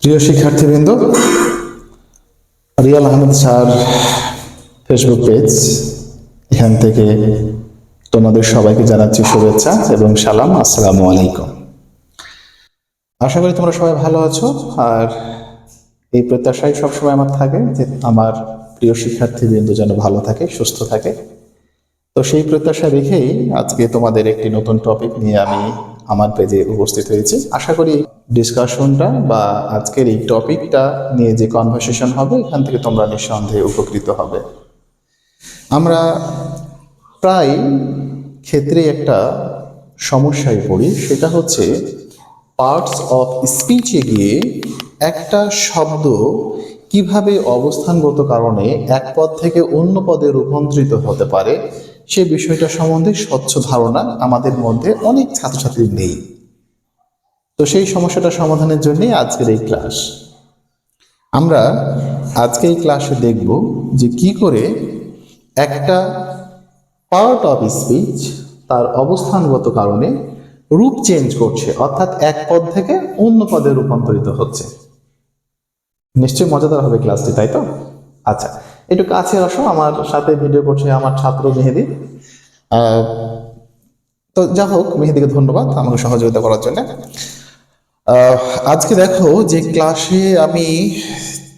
প্রিয় শিক্ষার্থীবৃন্দ, Real Ahmed sir Facebook page, এখান থেকে তোমাদের সবাইকে জানাচ্ছি শুভেচ্ছা এবং সালাম। আসসালামু আলাইকুম। আশা করি তোমরা সবাই ভালো আছো, আর এই প্রত্যাশাই সবসময় আমার থাকে যে আমার প্রিয় শিক্ষার্থীবৃন্দ যেন ভালো থাকে, সুস্থ থাকে। তো সেই প্রত্যাশা রেখেই আজকে তোমাদের একটি নতুন টপিক নিয়ে আমি আমার পেজে উপস্থিত হয়েছি। আশা করি ডিসকাশনটা বা আজকের এই টপিকটা নিয়ে যে কনভারসেশন হবে, এখান থেকে তোমরা নিঃসন্দেহে উপকৃত হবে। আমরা প্রায় ক্ষেত্রে একটা সমস্যায় পড়ি, সেটা হচ্ছে পার্টস অফ স্পিচে গিয়ে একটা শব্দ কিভাবে অবস্থানগত কারণে এক পদ থেকে অন্য পদে রূপান্তরিত হতে পারে, সে বিষয়টা সম্বন্ধে স্বচ্ছ ধারণা আমাদের মধ্যে অনেক ছাত্রছাত্রী নেই। তো সেই সমস্যাটা সমাধানের জন্যই আজকের এই ক্লাস। আমরা আজকে এই ক্লাসে দেখব যে কি করে একটা পার্ট অফ স্পিচ তার অবস্থানগত কারণে রূপ চেঞ্জ করছে, অর্থাৎ এক পদ থেকে অন্য পদে রূপান্তরিত হচ্ছে। নিশ্চয়ই মজাদার হবে ক্লাসটি, তাই তো? আচ্ছা, একটু কাছে আসো, আমার সাথে ভিডিও করছে আমার ছাত্র মেহেদি। তো যা হোক, মেহেদিকে ধন্যবাদ আমাকে সহযোগিতা করার জন্য। আজকে দেখো যে ক্লাসে আমি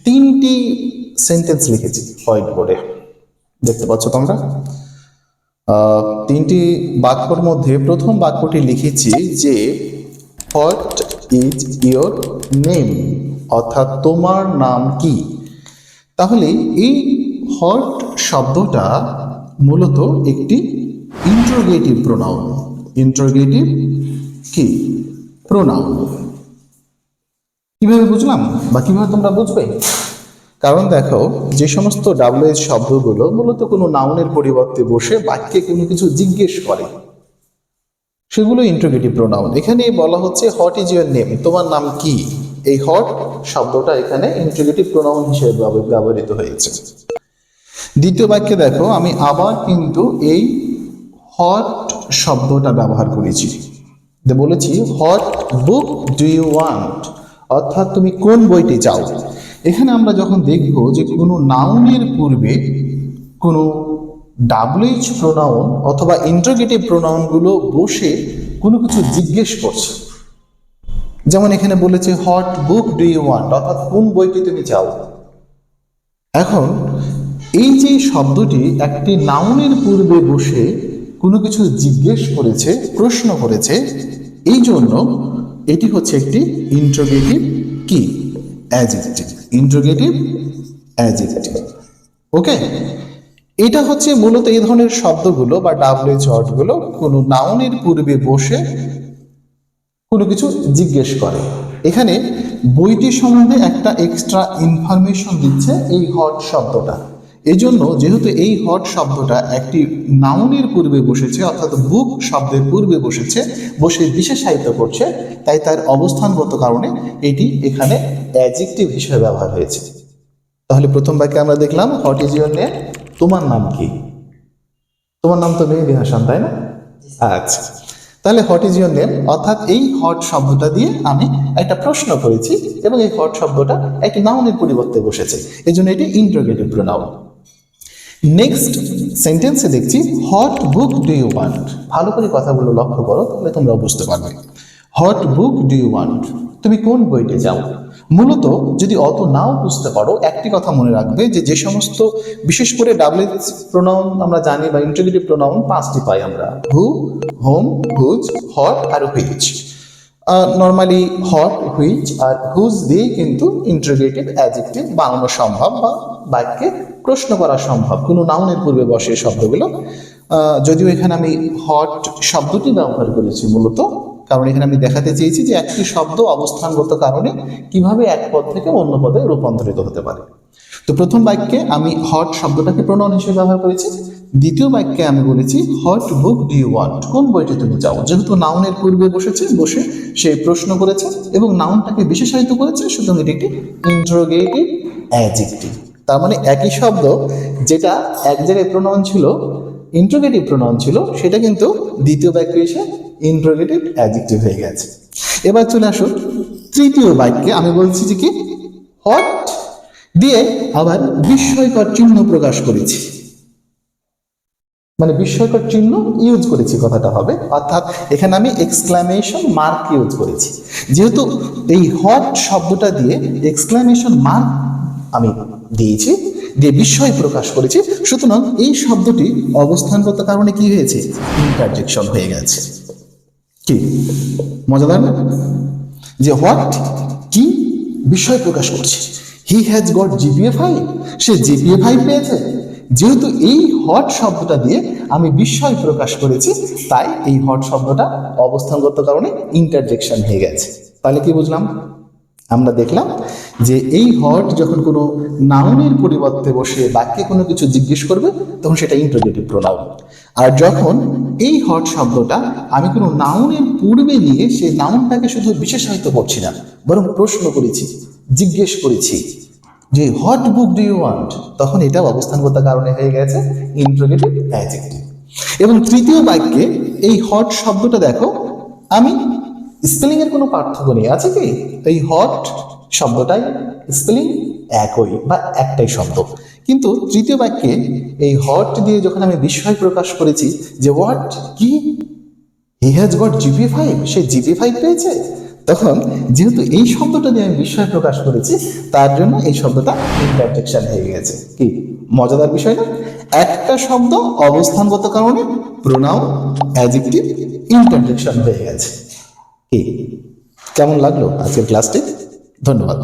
3টি সেন্টেন্স লিখেছি হোয়াইট বোর্ডে, দেখতে পাচ্ছ তোমরা। 3টি বাক্যর মধ্যে প্রথম বাক্যটি লিখেছি যে হোয়াট ইজ ইয়োর নেম, অর্থাৎ তোমার নাম কি। তাহলে এই হোয়াট শব্দটা মূলত একটি ইন্টারোগেটিভ প্রোনাউন। ইন্টারোগেটিভ কি প্রোনাউন? কিভাবে বুঝলাম বা কিভাবে তোমরা বুঝবে? কারণ দেখো, যে সমস্ত ডাব্লিউএইচ শব্দগুলো মূলত কোনো নাউনের পরিবর্তে বসে বাক্যে কোনো কিছু জিজ্ঞেস করে, সেগুলো ইন্টারোগেটিভ প্রোনাউন। এখানে বলা হচ্ছে হোয়াট ইজ ইউর নেম, তোমার নাম কি। এই হোয়াট শব্দটা এখানে ইন্টারোগেটিভ প্রোনাউন হিসেবে ব্যবহৃত হয়েছে। দ্বিতীয় বাক্যে দেখো, আমি আবার কিন্তু এই হোয়াট শব্দটা ব্যবহার করেছি, বলেছি what book do you want, অর্থাৎ তুমি কোন বইটি চাও। এখানে আমরা যখন দেখব যে কোনো নাউনের পূর্বে কোনো ডাব্লিউএইচ প্রোনাউন অথবা ইন্টারোগেটিভ প্রোনাউনগুলো বসে কোনো কিছু জিজ্ঞেস করছে, যেমন এখানে বলেছে what book do you want, অর্থাৎ কোন বইটি তুমি চাও। এখন এই যে শব্দটি একটি নাউনের পূর্বে বসে কোনো কিছু জিজ্ঞেস করেছে, প্রশ্ন করেছে, এই জন্য এটি হচ্ছে একটি ইন্টারোগেটিভ কি অ্যাডজেক্টিভ। Interrogative adjective. ওকে, এটা হচ্ছে মূলত এই ধরনের শব্দগুলো বা ডাব্লিউএইচ ওয়ার্ডগুলো কোনো নাউনের পূর্বে বসে কোনো কিছু জিজ্ঞেস করে। এখানে বইটি সম্বন্ধে একটা এক্সট্রা ইনফরমেশন দিচ্ছে এই হট শব্দটা। এই জন্য যেহেতু এই হট শব্দটা একটি নাউনের পূর্বে বসেছে, অর্থাৎ বুক শব্দের পূর্বে বসে বিশেষায়িত করছে, তাই তার অবস্থানগত কারণে এটি এখানে অ্যাডজেক্টিভ হিসেবে ব্যবহার হয়েছে। তাহলে প্রথম বাক্যে আমরা দেখলাম হোয়াট ইজ ইউর নেম, তোমার নাম কি। তোমার নাম তো মেহেদি হাসান, তাই না? আচ্ছা, তাহলে হোয়াট ইজ ইউর নেম, অর্থাৎ এই হট শব্দটা দিয়ে আমি একটা প্রশ্ন করেছি এবং এই হট শব্দটা একটি নাউনের পরিবর্তে বসেছে, এই জন্য এটি ইন্টারোগেটিভ প্রোনাউন। নেক্সট সেন্টেন্সে দেখছি what book do you want. ভালো করে কথাগুলো লক্ষ্য করো, তাহলে তোমরা বুঝতে পারবে। What book do you want, তুমি কোন বইটি চাও। মূলত যদি অত নাও বুঝতে পারো, একটি কথা মনে রাখবে যে সমস্ত বিশেষ করে ডাব্লিউএইচ প্রোনাউন আমরা জানি বা ইন্টারোগেটিভ প্রোনাউন 5টি পাই আমরা, হু, হোম, হুজ, হোয়াট আর হুইচ। নর্মালি হোয়াট, হুইচ আর হুজ দিয়ে কিন্তু ইন্টারোগেটিভ অ্যাডজেক্টিভ বানানো সম্ভব বা বাক্যে প্রশ্ন করা সম্ভব, কোনো নাউনের পূর্বে বসে শব্দগুলো। যদিও এখানে আমি হোয়াট শব্দটি ব্যবহার করেছি মূলত, কারণ এখানে আমি দেখাতে চেয়েছি যে একটি শব্দ অবস্থানগত কারণে কিভাবে এক পদ থেকে অন্য পদে রূপান্তরিত হতে পারে। তো প্রথম বাক্যে আমি হট শব্দটাকে প্রোনাউন হিসেবে ব্যবহার করেছি। দ্বিতীয় বাক্যে আমি বলেছি what book do you want, কোন বইটি তুমি চাও। যেহেতু নাউনের পূর্বে বসে সে প্রশ্ন করেছে এবং নাউনটাকে বিশেষায়িত করেছে, সুতরাং এটি একটি ইন্টারোগেটিভ অ্যাডজেক্টিভ। তার মানে একই শব্দ যেটা এক জায়গায় প্রোনাউন ছিল, ইন্টারোগেটিভ প্রোনাউন ছিল, সেটা কিন্তু দ্বিতীয় বাক্যে এসে ইন্টারোগেটিভ অ্যাডজেক্টিভ হয়ে গেছে। এবার চলে আসুন তৃতীয় বাক্যে আমি বলছি যে কি হোয়াট দিয়ে আবার বিস্ময়কর চিহ্ন প্রকাশ করেছি, মানে বিস্ময়কর চিহ্ন ইউজ করেছি কথাটা হবে, অর্থাৎ এখানে আমি এক্সক্লামেশন মার্ক ইউজ করেছি। যেহেতু এই হোয়াট শব্দটা দিয়ে এক্সক্লামেশন মার্ক আমি দিয়েছি, দিয়ে বিস্ময় প্রকাশ করেছি, সুতরাং এই শব্দটি অবস্থানগত কারণে কি হয়েছে, ইন্টারজেকশন হয়ে গেছে। কি মজাদার না? যে হোয়াট কি বিস্ময় প্রকাশ করছে, he has got GPA 5, say GPA 5 পেয়েছে। যেহেতু এই হট শব্দটা দিয়ে আমি বিস্ময় প্রকাশ করেছি, তাই এই হট শব্দটা অবস্থানগত কারণে ইন্টারজেকশন হয়ে গেছে। তাহলে কি বুঝলাম? আমরা দেখলাম যে এই হট যখন কোনো নাউনের পরিবর্তে বসে বাক্যে কোনো কিছু জিজ্ঞেস করবে তখন সেটা ইন্টারোগেটিভ প্রোনাউন। আর যখন এই হট শব্দটা আমি কোনো নাউনের পূর্বে নিয়ে সেই নাউনটাকে শুধু বিশেষায়িত করছি না, বরং প্রশ্ন করেছি, জিজ্ঞেস করেছি যে what book do you want, তখন এটা অবস্থানগত কারণে হয়ে গেছে ইন্টারোগেটিভ অ্যাডজেক্টিভ। এবং তৃতীয় বাক্যে এই হট শব্দটা দেখো, আমি স্পেলিং এর কোনো পার্থক্য নেই, আছে কি? এই হট শব্দটাই স্পেলিং একই বা একটাই শব্দ, কিন্তু তৃতীয় বাক্যে এই হট দিয়ে যখন আমি বিস্ময় প্রকাশ করেছি যে হোয়াট কি, he has got GPA 5, say GPA 5 পেয়েছে, তখন যেহেতু এই শব্দটা দিয়ে আমি বিস্ময় প্রকাশ করেছি তার জন্য এই শব্দটা ইন্টারজেকশন হয়ে গেছে। কি মজাদার বিষয় না? একটা শব্দ অবস্থানগত কারণে প্রোনাউন অ্যাডজেক্টিভ ইন্টারজেকশন হয়ে গেছে। কি কেমন লাগলো আজকের ক্লাসটি? ধন্যবাদ।